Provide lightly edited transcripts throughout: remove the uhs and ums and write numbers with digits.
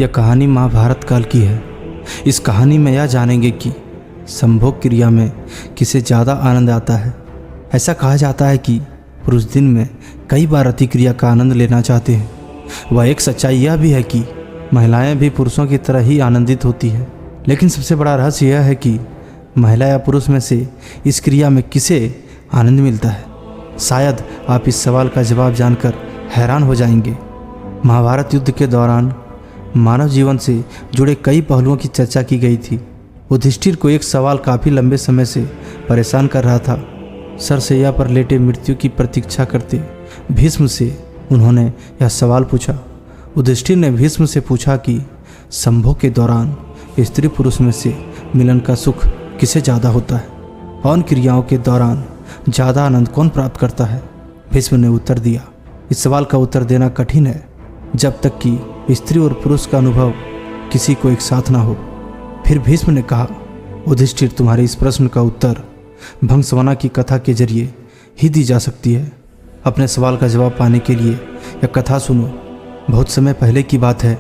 यह कहानी महाभारत काल की है। इस कहानी में यह जानेंगे कि संभोग क्रिया में किसे ज़्यादा आनंद आता है। ऐसा कहा जाता है कि पुरुष दिन में कई बार अति क्रिया का आनंद लेना चाहते हैं। वह एक सच्चाई यह भी है कि महिलाएं भी पुरुषों की तरह ही आनंदित होती है। लेकिन सबसे बड़ा रहस्य यह है कि महिला या पुरुष में से इस क्रिया में किसे आनंद मिलता है। शायद आप इस सवाल का जवाब जानकर हैरान हो जाएंगे। महाभारत युद्ध के दौरान मानव जीवन से जुड़े कई पहलुओं की चर्चा की गई थी। युधिष्ठिर को एक सवाल काफ़ी लंबे समय से परेशान कर रहा था। सरसैया पर लेटे मृत्यु की प्रतीक्षा करते भीष्म से उन्होंने यह सवाल पूछा। युधिष्ठिर ने भीष्म से पूछा कि संभोग के दौरान स्त्री पुरुष में से मिलन का सुख किसे ज़्यादा होता है। कौन क्रियाओं के दौरान ज़्यादा आनंद कौन प्राप्त करता है। भीष्म ने उत्तर दिया, इस सवाल का उत्तर देना कठिन है जब तक कि स्त्री और पुरुष का अनुभव किसी को एक साथ ना हो। फिर भीष्म ने कहा, युधिष्ठिर तुम्हारे इस प्रश्न का उत्तर भंगस्वना की कथा के जरिए ही दी जा सकती है। अपने सवाल का जवाब पाने के लिए यह कथा सुनो। बहुत समय पहले की बात है।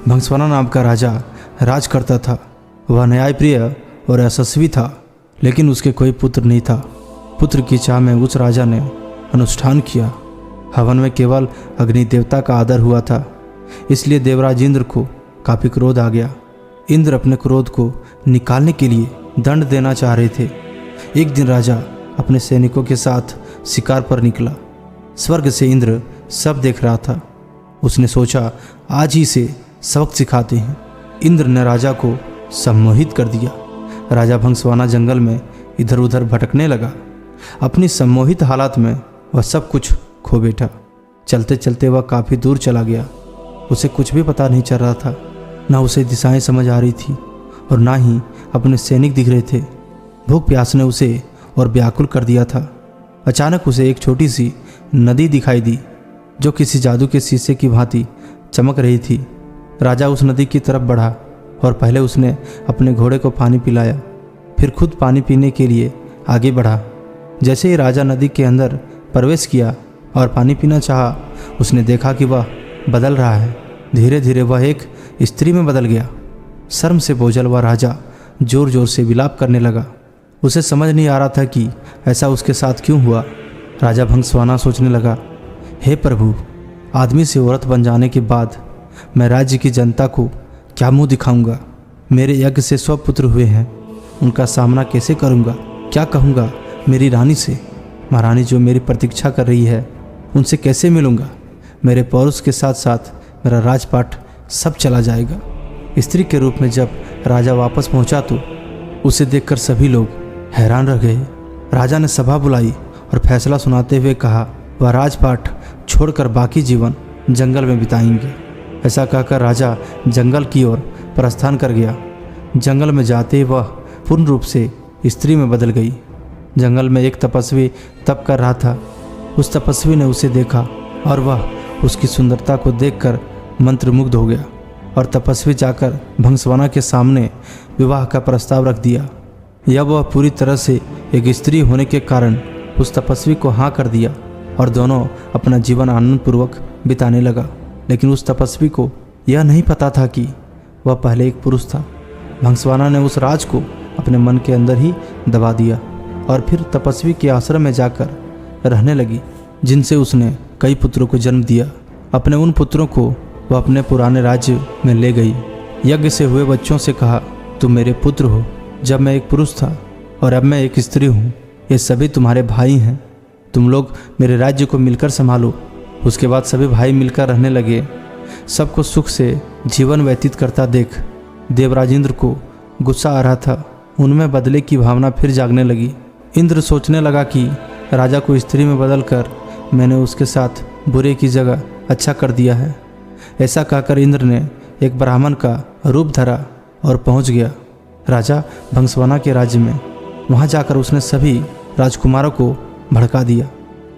भंगस्वना नाम का राजा राज करता था। वह न्यायप्रिय और यशस्वी था, लेकिन उसके कोई पुत्र नहीं था। पुत्र की चाह में उस राजा ने अनुष्ठान किया। हवन में केवल अग्नि देवता का आदर हुआ था, इसलिए देवराज इंद्र को काफ़ी क्रोध आ गया। इंद्र अपने क्रोध को निकालने के लिए दंड देना चाह रहे थे। एक दिन राजा अपने सैनिकों के साथ शिकार पर निकला। स्वर्ग से इंद्र सब देख रहा था। उसने सोचा, आज ही से सबक सिखाते हैं। इंद्र ने राजा को सम्मोहित कर दिया। राजा भंगस्वाना जंगल में इधर उधर भटकने लगा। अपनी सम्मोहित हालत में वह सब कुछ खो बैठा। चलते चलते वह काफ़ी दूर चला गया। उसे कुछ भी पता नहीं चल रहा था। ना उसे दिशाएं समझ आ रही थी और ना ही अपने सैनिक दिख रहे थे। भूख प्यास ने उसे और व्याकुल कर दिया था। अचानक उसे एक छोटी सी नदी दिखाई दी जो किसी जादू के शीशे की भांति चमक रही थी। राजा उस नदी की तरफ बढ़ा और पहले उसने अपने घोड़े को पानी पिलाया, फिर खुद पानी पीने के लिए आगे बढ़ा। जैसे ही राजा नदी के अंदर प्रवेश किया और पानी पीना चाहा, उसने देखा कि वह बदल रहा है। धीरे धीरे वह एक स्त्री में बदल गया। शर्म से बोझल वह राजा जोर जोर से विलाप करने लगा। उसे समझ नहीं आ रहा था कि ऐसा उसके साथ क्यों हुआ। राजा भंगस्वाना सोचने लगा, हे प्रभु, आदमी से औरत बन जाने के बाद मैं राज्य की जनता को क्या मुंह दिखाऊंगा। मेरे यज्ञ से 100 पुत्र हुए हैं, उनका सामना कैसे करूंगा। क्या कहूंगा मेरी रानी से। महारानी जो मेरी प्रतीक्षा कर रही है, उनसे कैसे मिलूंगा। मेरे पौरुष के साथ साथ मेरा राजपाट सब चला जाएगा। स्त्री के रूप में जब राजा वापस पहुंचा तो उसे देखकर सभी लोग हैरान रह गए। राजा ने सभा बुलाई और फैसला सुनाते हुए कहा, वह राजपाट छोड़कर बाकी जीवन जंगल में बिताएंगे। ऐसा कहकर राजा जंगल की ओर प्रस्थान कर गया। जंगल में जाते ही वह पूर्ण रूप से स्त्री में बदल गई। जंगल में एक तपस्वी तप कर रहा था। उस तपस्वी ने उसे देखा और वह उसकी सुंदरता को देखकर मंत्रमुग्ध हो गया और तपस्वी जाकर भंगस्वाना के सामने विवाह का प्रस्ताव रख दिया। यह वह पूरी तरह से एक स्त्री होने के कारण उस तपस्वी को हाँ कर दिया और दोनों अपना जीवन आनंदपूर्वक बिताने लगा। लेकिन उस तपस्वी को यह नहीं पता था कि वह पहले एक पुरुष था। भंगस्वाना ने उस राज को अपने मन के अंदर ही दबा दिया और फिर तपस्वी के आश्रम में जाकर रहने लगी, जिनसे उसने कई पुत्रों को जन्म दिया। अपने उन पुत्रों को वह अपने पुराने राज्य में ले गई। यज्ञ से हुए बच्चों से कहा, तुम मेरे पुत्र हो। जब मैं एक पुरुष था और अब मैं एक स्त्री हूँ। ये सभी तुम्हारे भाई हैं। तुम लोग मेरे राज्य को मिलकर संभालो। उसके बाद सभी भाई मिलकर रहने लगे। सबको सुख से जीवन व्यतीत करता देख देवराज इंद्र को गुस्सा आ रहा था। उनमें बदले की भावना फिर जागने लगी। इंद्र सोचने लगा कि राजा को स्त्री में बदलकर मैंने उसके साथ बुरे की जगह अच्छा कर दिया है। ऐसा कहकर इंद्र ने एक ब्राह्मण का रूप धरा और पहुंच गया राजा भंगस्वाना के राज्य में। वहां जाकर उसने सभी राजकुमारों को भड़का दिया।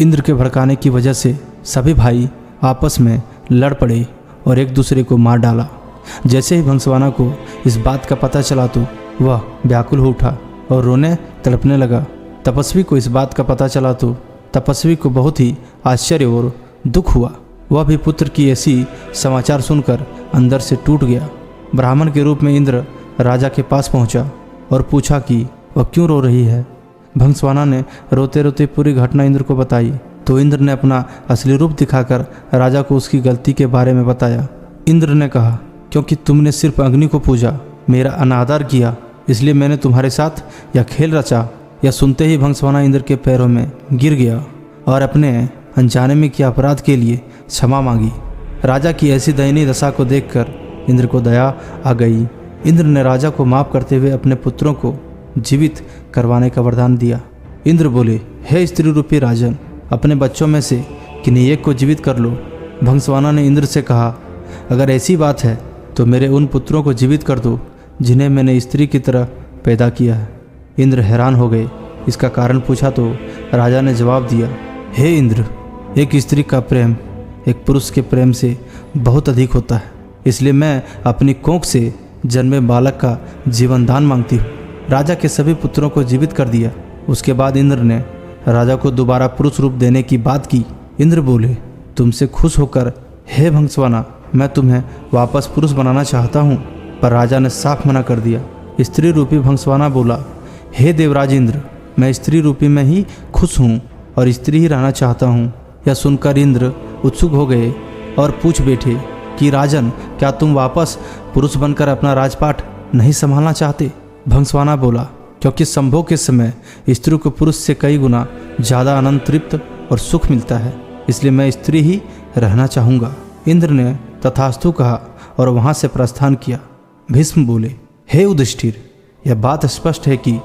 इंद्र के भड़काने की वजह से सभी भाई आपस में लड़ पड़े और एक दूसरे को मार डाला। जैसे ही भंगस्वाना को इस बात का पता चला तो वह व्याकुल हो उठा और रोने तड़पने लगा। तपस्वी को इस बात का पता चला तो तपस्वी को बहुत ही आश्चर्य और दुख हुआ। वह भी पुत्र की ऐसी समाचार सुनकर अंदर से टूट गया। ब्राह्मण के रूप में इंद्र राजा के पास पहुंचा और पूछा कि वह क्यों रो रही है। भंसवाना ने रोते रोते पूरी घटना इंद्र को बताई तो इंद्र ने अपना असली रूप दिखाकर राजा को उसकी गलती के बारे में बताया। इंद्र ने कहा, क्योंकि तुमने सिर्फ अग्नि को पूजा, मेरा अनादर किया, इसलिए मैंने तुम्हारे साथ यह खेल रचा। यह सुनते ही भंसवाना इंद्र के पैरों में गिर गया और अपने अनजाने में किए अपराध के लिए क्षमा मांगी। राजा की ऐसी दयनीय दशा को देखकर इंद्र को दया आ गई। इंद्र ने राजा को माफ करते हुए अपने पुत्रों को जीवित करवाने का वरदान दिया। इंद्र बोले, हे स्त्री रूपी राजन, अपने बच्चों में से किन्हीं एक को जीवित कर लो। भंसवाना ने इंद्र से कहा, अगर ऐसी बात है तो मेरे उन पुत्रों को जीवित कर दो जिन्हें मैंने स्त्री की तरह पैदा किया है। इंद्र हैरान हो गए। इसका कारण पूछा तो राजा ने जवाब दिया, हे इंद्र, एक स्त्री का प्रेम एक पुरुष के प्रेम से बहुत अधिक होता है, इसलिए मैं अपनी कोख से जन्मे बालक का जीवन दान मांगती हूँ। राजा के सभी पुत्रों को जीवित कर दिया। उसके बाद इंद्र ने राजा को दोबारा पुरुष रूप देने की बात की। इंद्र बोले, तुमसे खुश होकर हे भंसवाना, मैं तुम्हें वापस पुरुष बनाना चाहता हूँ। पर राजा ने साफ मना कर दिया। स्त्री रूपी भंसवाना बोला, हे देवराज इंद्र, मैं स्त्री रूपी में ही खुश हूँ और स्त्री ही रहना चाहता हूँ। यह सुनकर इंद्र उत्सुक हो गए और पूछ बैठे कि राजन, क्या तुम वापस पुरुष बनकर अपना राजपाट नहीं संभालना चाहते? भंसवाना बोला, क्योंकि संभोग के समय स्त्री को पुरुष से कई गुना ज़्यादा आनंद, तृप्त और सुख मिलता है, इसलिए मैं स्त्री ही रहना चाहूँगा। इंद्र ने तथास्तु कहा और वहाँ से प्रस्थान किया। भीष्म बोले, हे युधिष्ठिर, यह बात स्पष्ट है कि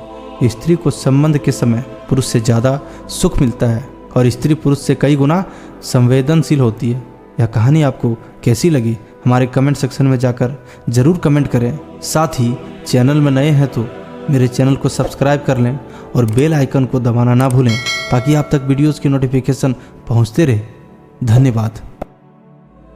स्त्री को संबंध के समय पुरुष से ज़्यादा सुख मिलता है और स्त्री पुरुष से कई गुना संवेदनशील होती है। यह कहानी आपको कैसी लगी हमारे कमेंट सेक्शन में जाकर ज़रूर कमेंट करें। साथ ही चैनल में नए हैं तो मेरे चैनल को सब्सक्राइब कर लें और बेल आइकन को दबाना ना भूलें ताकि आप तक वीडियोज़ की नोटिफिकेशन पहुंचते रहे। धन्यवाद।